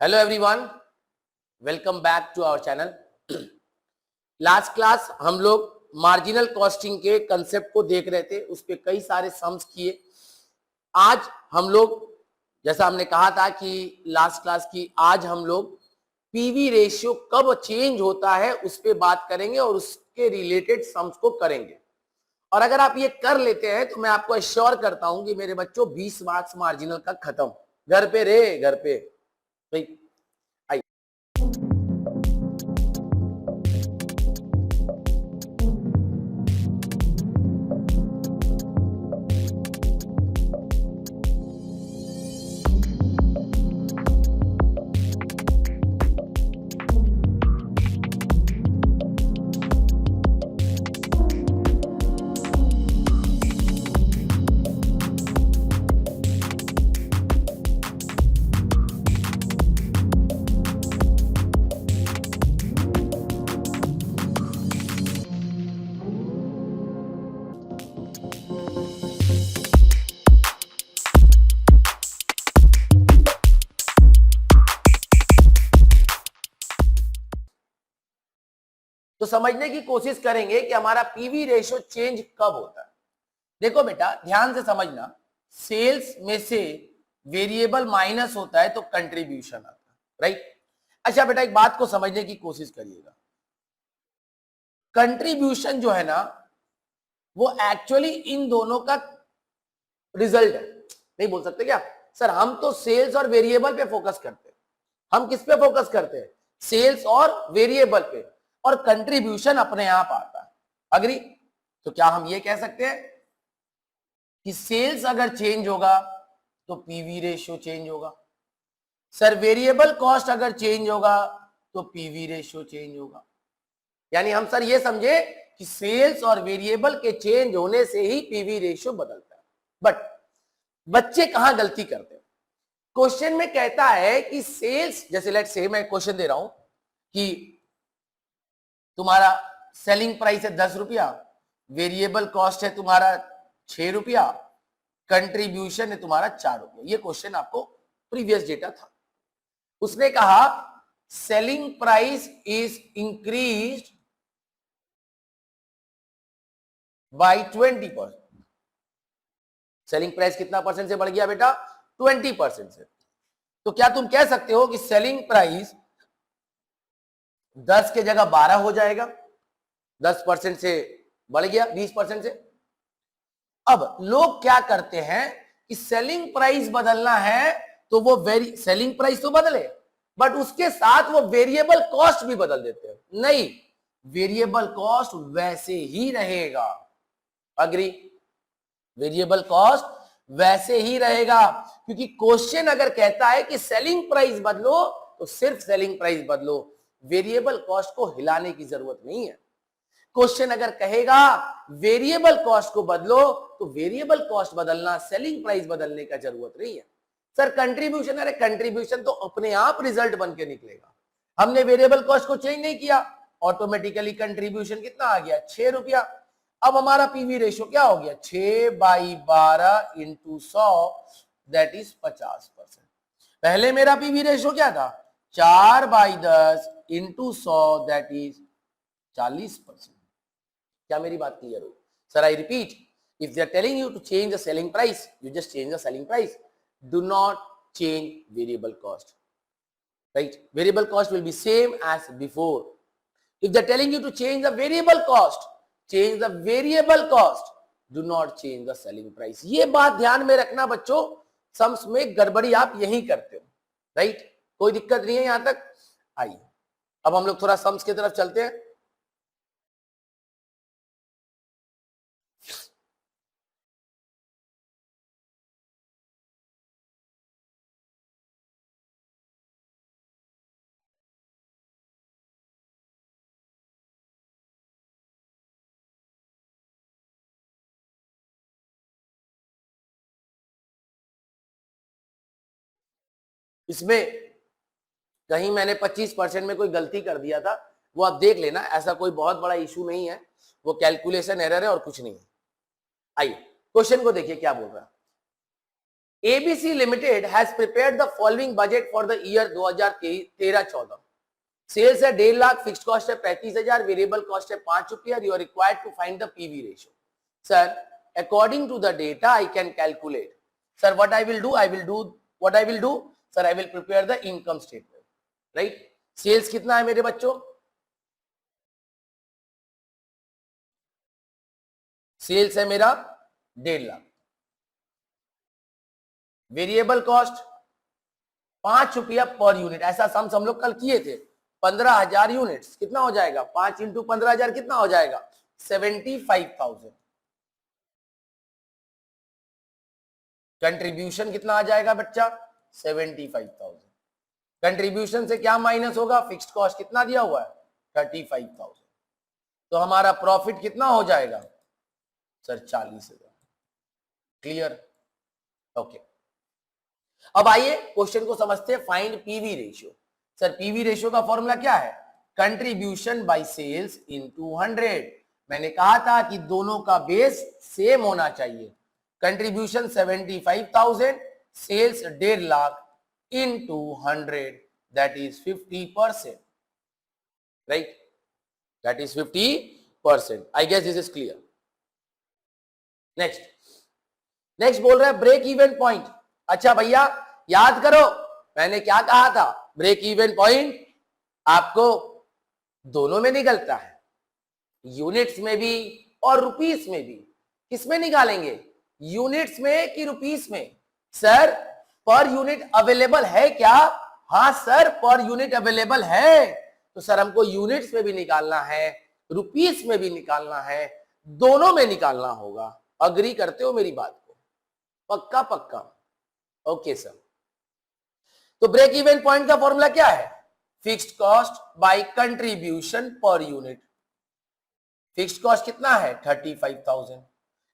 Hello everyone, welcome back to our channel. Last class हम लोग marginal costing के concept को देख रहे थे, उस पे कई सारे सम्स किए। आज हम लोग, जैसा हमने कहा था कि लास्ट क्लास की, आज हम लोग पीवी रेशियो कब चेंज होता है उस पे बात करेंगे और उसके रिलेटेड सम्स को करेंगे। और अगर आप ये कर लेते हैं तो मैं आपको एश्योर करता हूं कि मेरे बच्चों 20 मार्क्स मार्जिनल का खत्म। घर पे रे, घर पे भाई। आइए, तो समझने की कोशिश करेंगे कि हमारा पीवी रेशियो चेंज कब होता है। देखो बेटा, ध्यान से समझना, सेल्स में से वेरिएबल माइनस होता है तो कंट्रीब्यूशन आता है, राइट। अच्छा बेटा, एक बात को समझने की कोशिश करिएगा। कंट्रीब्यूशन जो है ना, वो एक्चुअली इन दोनों का रिजल्ट है। नहीं बोल सकते क्या सर, हम तो सेल्स और वेरिएबल पे फोकस करते हैं। हम किस पे फोकस करते हैं? सेल्स और वेरिएबल पे, और कंट्रीब्यूशन अपने आप आता है। अग्री? तो क्या हम ये कह सकते हैं कि सेल्स अगर चेंज होगा तो पीवी रेशियो चेंज होगा, सर वेरिएबल कॉस्ट अगर चेंज होगा तो पीवी रेशियो चेंज होगा? यानी हम सर ये समझे कि सेल्स और वेरिएबल के चेंज होने से ही पीवी रेशियो बदलता है। बट बच्चे कहां गलती करते हैं? क्वेश्चन में कहता है कि सेल्स, जैसे लेट से मैं क्वेश्चन दे रहा हूं कि तुम्हारा सेलिंग प्राइस है 10 रुपया, वेरिएबल कॉस्ट है तुम्हारा 6 रुपया, कंट्रीब्यूशन है तुम्हारा 4 रुपया। ये क्वेश्चन आपको प्रीवियस डेटा था। उसने कहा selling price is increased by 20%। Selling price कितना परसेंट से बढ़ गया बेटा? 20% से। तो क्या तुम कह सकते हो कि सेलिंग प्राइस 10 के जगह 12 हो जाएगा? 10% से बढ़ गया 20% से। अब लोग क्या करते हैं कि सेलिंग प्राइस बदलना है तो वो सेलिंग प्राइस तो बदले, बट उसके साथ वो वेरिएबल कॉस्ट भी बदल देते हैं। नहीं, वेरिएबल कॉस्ट वैसे ही रहेगा। अग्री? वेरिएबल कॉस्ट वैसे ही रहेगा, क्योंकि क्वेश्चन अगर कहता है कि सेलिंग प्राइस बदलो तो सिर्फ सेलिंग प्राइस बदलो, वेरिएबल कॉस्ट को हिलाने की जरूरत नहीं है। क्वेश्चन अगर कहेगा वेरिएबल कॉस्ट को बदलो तो वेरिएबल कॉस्ट बदलना, सेलिंग प्राइस बदलने का जरूरत नहीं है। सर कंट्रीब्यूशन, अरे कंट्रीब्यूशन तो अपने आप रिजल्ट बन के निकलेगा। हमने वेरिएबल कॉस्ट को चेंज नहीं किया, ऑटोमेटिकली कंट्रीब्यूशन कितना आ गया? 6 रुपया। अब हमारा पीवी रेशियो क्या हो गया? 6/12 इंटू 100, दैट इज 50%। पहले मेरा पीवी रेशियो क्या था? 4/10 इंटू 100, दैट इज 40%। क्या मेरी बात क्लियर हो? Sir I repeat, if they are telling you to change the selling price, you just change the selling price, do not change variable cost, right? Variable cost will be same as before. If they're telling you to change the variable cost, change the variable cost, do not change the selling price. ये बात ध्यान में रखना बच्चों, sums में गड़बड़ी आप यही करते हो, राइट? कोई दिक्कत नहीं है यहां तक? आइए अब हम लोग थोड़ा सम्स की तरफ चलते हैं। इसमें कहीं मैंने 25% में कोई गलती कर दिया था, वो आप देख लेना, ऐसा कोई बहुत बड़ा इशू नहीं है, वो कैलकुलेशन एरर है और कुछ नहीं है। आइए क्वेश्चन को देखिए क्या बोल रहा है। ABC Limited has prepared the following budget for the year 2013-14. Sales है 1.5 लाख, फिक्स्ड कॉस्ट है 35,000, वेरिएबल कॉस्ट है 5 रुपया. You are required to find the PV ratio. Sir, according to the data I can calculate. Sir, what I will do, sir I will prepare the income statement. Right. Sales कितना है मेरे बच्चों? Sales है मेरा 1.5 lakh. Variable cost 5 रुपया per unit. ऐसा सम हम लोग कल किए थे. 15,000 यूनिट्स कितना हो जाएगा? 5 इंटू 15,000 कितना हो जाएगा? 75,000. कंट्रीब्यूशन कितना आ जाएगा बच्चा? 75,000. कंट्रीब्यूशन से क्या माइनस होगा? फिक्स्ड कॉस्ट कितना दिया हुआ है? 35,000. तो हमारा प्रॉफिट कितना हो जाएगा? सर 40,000. क्लियर? ओके. अब आइए क्वेश्चन को समझते हैं. Find PV ratio. Sir, PV ratio का फॉर्मूला क्या है? Contribution by sales into 100. मैंने कहा था कि दोनों का बेस सेम होना चाहिए. Contribution 75,000, sales 1.5 lakh into 100, that is 50%. Right, that is 50%. I guess this is clear. Next बोल रहा है ब्रेक इवन पॉइंट. अच्छा भैया, याद करो मैंने क्या कहा था? ब्रेक इवन पॉइंट आपको दोनों में निकलता है, यूनिट्स में भी और रुपीस में भी. किसमें निकालेंगे? यूनिट्स में कि रुपीस में? सर, पर यूनिट अवेलेबल है क्या? हाँ सर, पर यूनिट अवेलेबल है. तो सर हमको यूनिट्स में भी निकालना है, रुपीस में भी निकालना है, दोनों में निकालना होगा. अग्री करते हो मेरी बात को? पक्का पक्का. Okay sir. तो ब्रेक इवन पॉइंट का फॉर्मूला क्या है? Fixed cost by contribution per unit. Fixed cost कितना है? 35,000.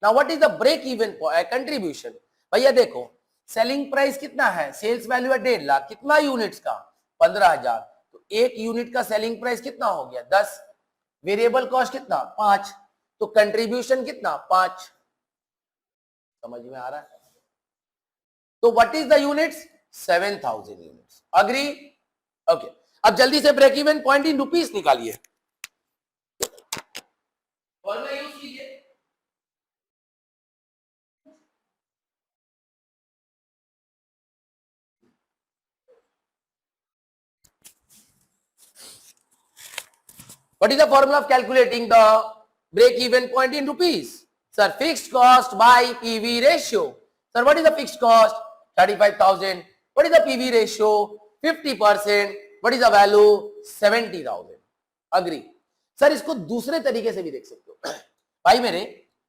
Now what is the break even contribution? भैया देखो, सेलिंग प्राइस कितना है? सेल्स वैल्यू है 1.5 लाख. कितना यूनिट्स का? 15,000. तो एक यूनिट का सेलिंग प्राइस कितना हो गया? 10. वेरिएबल कॉस्ट कितना? 5. तो कंट्रीब्यूशन कितना? 5. समझ में आ रहा है? तो what is the units? 7,000 units. Agree? Okay. अब जल्दी से break even point in rupees निकालिए. फॉर्मूला यूज कीजिए. What is the formula of calculating the break even point in rupees? Sir, fixed cost by PV ratio. Sir, what is the fixed cost? 35,000. What is the PV ratio? 50%. What is the value? 70,000. Agree. Sir, इसको दूसरे तरीके से भी देख सकते हो. भाई मेरे,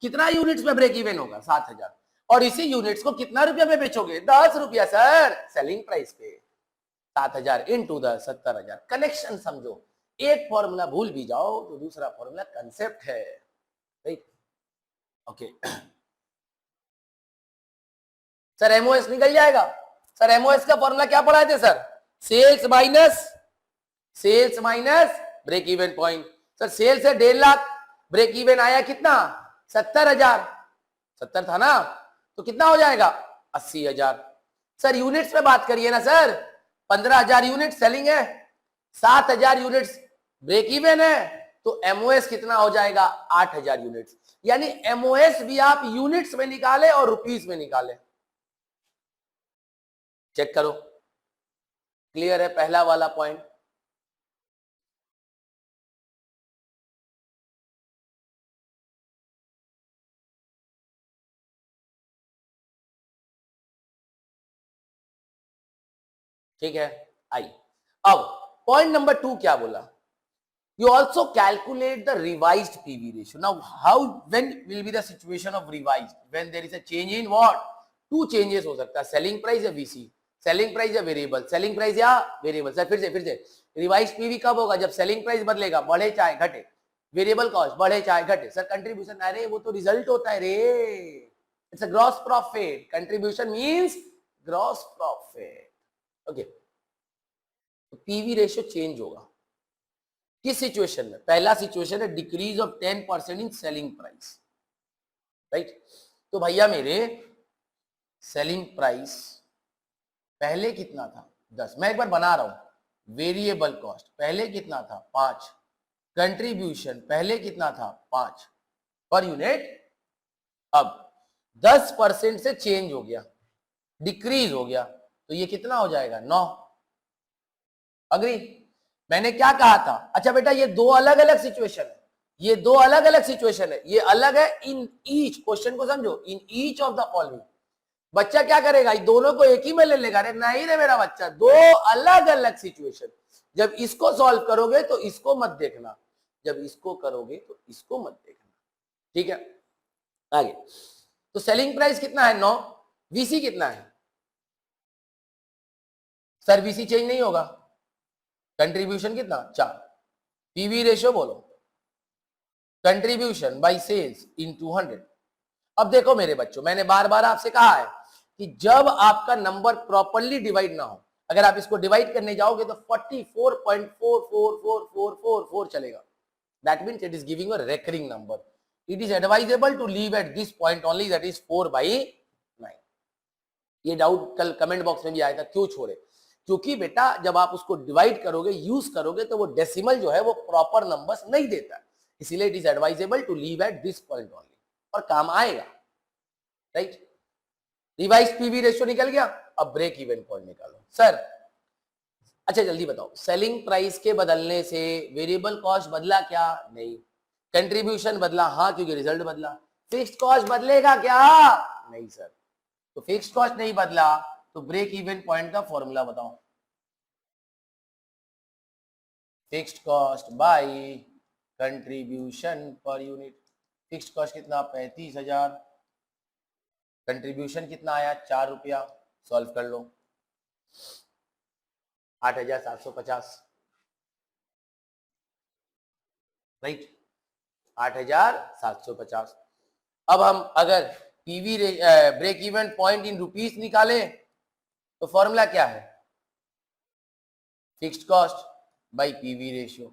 कितना यूनिट्स में ब्रेक इवन होगा? 7,000. और इसी यूनिट्स को कितना रुपया में बेचोगे? 10 रुपया सर, सेलिंग प्राइस पे. 7,000 इंटू 10, 70,000. कनेक्शन समझो. एक फॉर्मूला भूल भी जाओ तो दूसरा फॉर्मूला कंसेप्ट है. राइट? ओके. सर एमओएस निकल जाएगा. सर एमओएस का फॉर्मूला क्या पढ़ाए थे sir? Sales minus break even point. Sir sales है 1.5 लाख, ब्रेक इवन आया कितना? 70,000. 70 था ना, तो कितना हो जाएगा? 80,000. सर यूनिट्स में बात करिए ना सर. 15,000 यूनिट सेलिंग है, 7,000 यूनिट्स ब्रेक इवन है, तो एमओएस कितना हो जाएगा? 8,000 यूनिट्स. यानी एमओएस भी आप यूनिट्स में निकाले और रुपीस में निकाले. चेक करो. क्लियर है पहला वाला पॉइंट? ठीक है. आई. अब पॉइंट नंबर 2 क्या बोला? You also calculate the revised PV ratio. Now, when will be the situation of revised? When there is a change in what? 2 changes हो सकता है. सेलिंग प्राइस या VC, सेलिंग प्राइस या वेरिएबल, सेलिंग प्राइस या variable. Sir फिर से revise PV कब होगा? जब सेलिंग प्राइस बदलेगा, बढ़े चाहे घटे. वेरिएबल कॉस्ट बढ़े चाहे घटे. सर कंट्रीब्यूशन, अरे वो तो रिजल्ट होता है रे. It's a gross profit. Contribution means gross profit. Okay. तो पीवी रेशियो चेंज होगा किस सिचुएशन में? पहला सिचुएशन है decrease of 10% in selling price. Right? तो भैया मेरे सेलिंग प्राइस पहले कितना था 10, मैं एक बार बना रहा हूं, वेरिएबल कॉस्ट पहले कितना था 5, कंट्रीब्यूशन पहले कितना था 5 पर यूनिट, अब 10% से चेंज हो गया, डिक्रीज हो गया, तो ये कितना हो जाएगा 9। अग्री? मैंने क्या कहा था, अच्छा बेटा ये दो अलग अलग सिचुएशन है, ये दो अलग अलग सिचुएशन है, ये अलग है इन ईच, क्वेश्चन को समझो, in each of the following. बच्चा क्या करेगा, दोनों को एक ही में ले लेगा, अरे नहीं रे मेरा बच्चा, दो अलग अलग सिचुएशन, जब इसको सॉल्व करोगे तो इसको मत देखना, जब इसको करोगे तो इसको मत देखना, ठीक है। आगे, तो सेलिंग प्राइस कितना है 9, वीसी कितना है सर, वीसी चेंज नहीं होगा, कंट्रीब्यूशन कितना 4, पीवी रेशियो बोलो, कंट्रीब्यूशन बाय सेल्स इन 200। अब देखो मेरे बच्चों, मैंने बार बार आपसे कहा है कि जब आपका नंबर प्रॉपर्ली डिवाइड ना हो, अगर आप इसको डिवाइड करने जाओगे तो 44.444444 चलेगा, that means it is giving a recurring number, it is advisable to leave at this point only, that is 4/9। ये डाउट कल कमेंट बॉक्स में भी आया था, क्यों छोड़े, क्योंकि बेटा जब आप उसको डिवाइड करोगे, यूज करोगे, तो वो डेसिमल जो है वो प्रॉपर नंबर्स नहीं देता, इसीलिए it is advisable to leave at this point only, और काम आएगा, राइट। रिवाइज पीवी रेशियो निकल गया, अब ब्रेक इवन पॉइंट निकालो सर। अच्छा जल्दी बताओ, सेलिंग प्राइस के बदलने से वेरिएबल कॉस्ट बदला क्या, नहीं। कंट्रीब्यूशन बदला, हाँ क्योंकि रिजल्ट बदला। फिक्स्ड कॉस्ट बदलेगा क्या, नहीं सर। तो फिक्स्ड कॉस्ट नहीं बदला, तो ब्रेक इवन पॉइंट का फॉर्मूला बताओ, fixed cost by contribution per unit. Fixed cost कितना 35,000, कंट्रीब्यूशन कितना आया 4 रुपया, सॉल्व कर लो, 8,750, राइट, 8,750। अब हम अगर PV break even point in rupees निकाले तो फॉर्मूला क्या है, fixed cost by PV ratio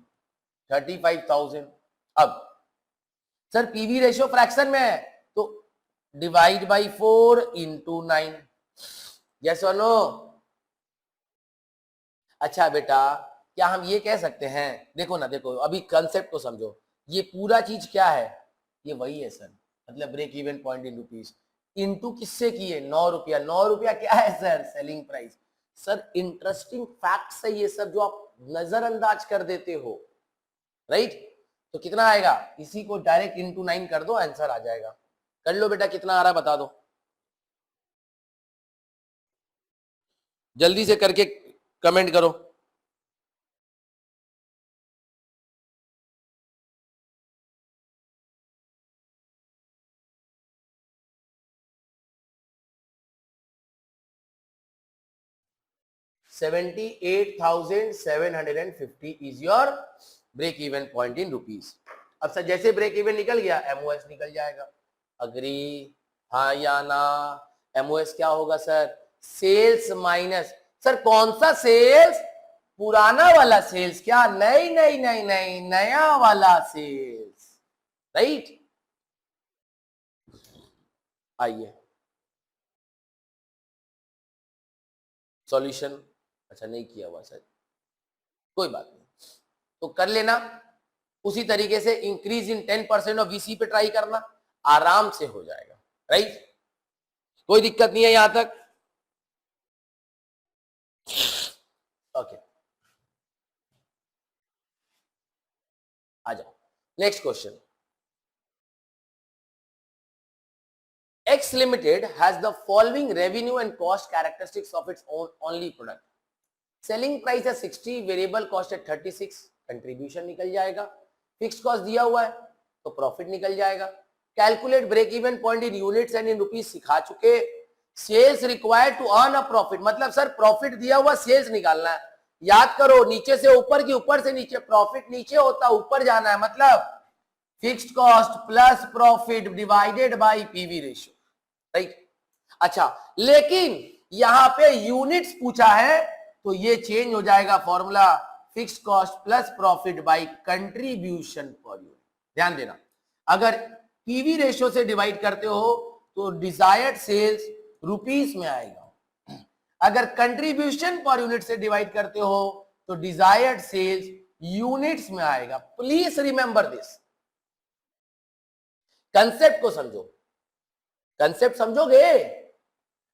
35,000। अब सर पीवी रेशियो फ्रैक्शन में है तो डिवाइड बाय 4 इंटू 9, यस और नो। अच्छा बेटा क्या हम ये कह सकते हैं, देखो ना, देखो अभी कंसेप्ट को समझो, ये पूरा चीज क्या है, ये वही है सर, मतलब break even point in rupees, into किससे किए 9 रुपया। 9 रुपया क्या है sir, selling price. Sir interesting facts है ये सब जो आप नजरअंदाज कर देते हो, राइट। तो कितना आएगा, इसी को डायरेक्ट इंटू 9 कर दो, आंसर आ जाएगा। कर लो बेटा, कितना आ रहा बता दो, जल्दी से करके कमेंट करो। $78,750 is your break even point in rupees. अब सर जैसे ब्रेक इवन निकल गया, एमओएस निकल जाएगा, अग्री, हाँ या ना। एमओएस क्या होगा सर, सेल्स माइनस, सर कौन सा सेल्स, पुराना वाला सेल्स, क्या नहीं नहीं नहीं नहीं, नया वाला सेल्स, राइट। आइए सॉल्यूशन, अच्छा नहीं किया हुआ सर, कोई बात नहीं, तो कर लेना उसी तरीके से, इंक्रीज इन 10% ऑफ वीसी पे ट्राई करना, आराम से हो जाएगा, राइट, कोई दिक्कत नहीं है यहां तक, ओके। आ जाओ next question. X Limited has the following revenue and cost characteristics of its own only product. Selling price है 60, variable cost है 36, कंट्रीब्यूशन निकल जाएगा, फिक्स्ड कॉस्ट दिया हुआ है तो प्रॉफिट निकल जाएगा। Calculate break even point in units and in rupees सिखा चुके। Sales required to earn a profit, मतलब सर प्रॉफिट दिया हुआ, सेल्स निकालना है, याद करो नीचे से ऊपर की ऊपर से नीचे, प्रॉफिट नीचे होता ऊपर जाना है, मतलब fixed cost plus profit divided by PV ratio, right. अच्छा लेकिन यहां पे यूनिट्स पूछा है तो ये चेंज हो जाएगा formula, fixed cost plus profit by contribution per unit. ध्यान देना, अगर पीवी रेशियो से डिवाइड करते हो तो डिजायर्ड सेल्स रुपीस में आएगा। अगर कंट्रीब्यूशन पर यूनिट से डिवाइड करते हो तो डिजायर्ड सेल्स यूनिट्स में आएगा। Please remember this. कंसेप्ट को समझो, कंसेप्ट समझोगे?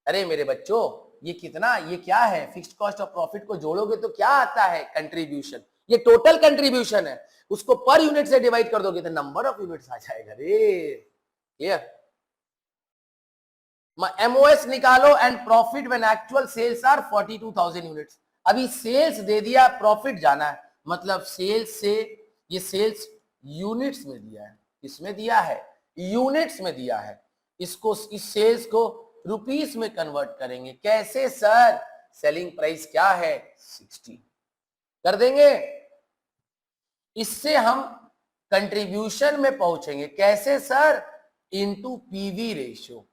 अरे मेरे बच्चों, ये कितना, ये क्या है? फिक्स्ड कॉस्ट ऑफ प्रॉफिट को जोड़ोगे तो क्या आता है? कंट्रीब्यूशन। ये टोटल कंट्रीब्यूशन है, उसको पर यूनिट से डिवाइड कर दोगे तो नंबर ऑफ यूनिट्स आ जाएगा रे। क्लियर? एमओएस निकालो and profit when actual sales are 42,000 units. अभी सेल्स दे दिया, प्रॉफिट जाना है, मतलब सेल्स से ये सेल्स यूनिट्स में दिया है, इसमें दिया है यूनिट्स में दिया है, इसको इस सेल्स को रुपीस में कन्वर्ट करेंगे। कैसे सर? सेलिंग प्राइस क्या है? 60 कर देंगे। इससे हम कंट्रीब्यूशन में पहुंचेंगे। कैसे सर? Into PV ratio.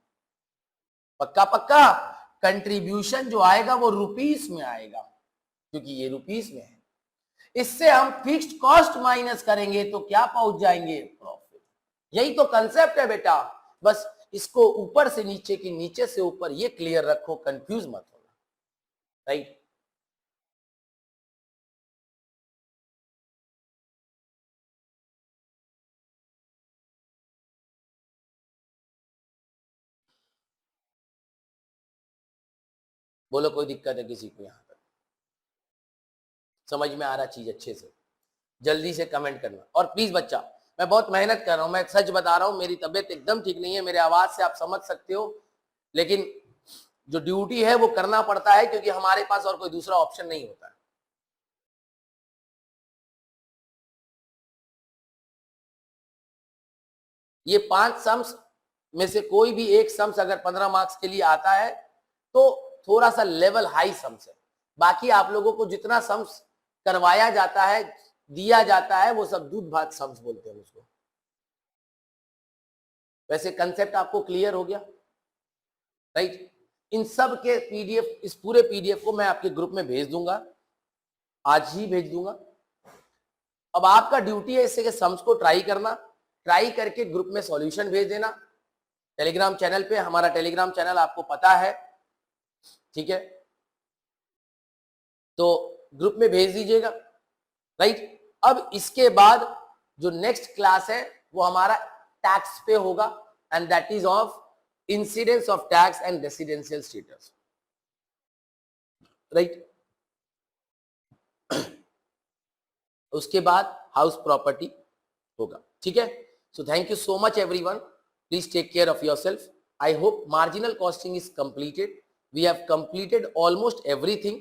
पक्का पक्का। कंट्रीब्यूशन जो आएगा वो रुपीस में आएगा, क्योंकि ये रुपीस में है। इससे हम फिक्स्ड कॉस्ट माइनस करेंगे तो क्या पहुंच जाएंगे? प्रॉफिट। यही तो कंसेप्ट है बेटा। बस इसको ऊपर से नीचे की, नीचे से ऊपर, ये क्लियर रखो, कंफ्यूज मत होना। राइट? बोलो कोई दिक्कत है किसी को? यहां पर समझ में आ रहा चीज अच्छे से? जल्दी से कमेंट करना। और प्लीज बच्चा, मैं बहुत मेहनत कर रहा हूं, मैं सच बता रहा हूं, मेरी तबीयत एकदम ठीक नहीं है, मेरे आवाज से आप समझ सकते हो, लेकिन जो ड्यूटी है वो करना पड़ता है, क्योंकि हमारे पास और कोई दूसरा ऑप्शन नहीं होता है। ये 5 सम्स में से कोई भी एक सम्स अगर 15 मार्क्स के लिए आता है तो थोड़ा सा लेवल हाई सम्स है। बाकी आप लोगों को जितना सम्स करवाया जाता है, दिया जाता है, वो सब दूध भात सम्स बोलते हैं उसको। वैसे कंसेप्ट आपको क्लियर हो गया? राइट? इन सब के पीडीएफ, इस पूरे पीडीएफ को मैं आपके ग्रुप में भेज दूंगा, आज ही भेज दूंगा। अब आपका ड्यूटी है इससे के सम्स को ट्राई करना, ट्राई करके ग्रुप में सॉल्यूशन भेज देना। टेलीग्राम चैनल पे, हमारा टेलीग्राम चैनल आपको पता है, ठीक है? तो ग्रुप में भेज दीजिएगा। राइट? अब इसके बाद जो नेक्स्ट क्लास है वो हमारा टैक्स पे होगा, and that is of incidence of tax and residential status. Right? उसके बाद हाउस प्रॉपर्टी होगा। ठीक है? So thank you so much everyone, please take care of yourself. I hope marginal costing is completed. We have completed almost everything.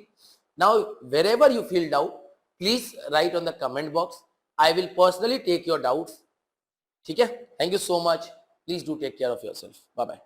Now wherever you feel doubt, please write on the comment box. I will personally take your doubts. ठीक है? Thank you so much. Please do take care of yourself. Bye bye.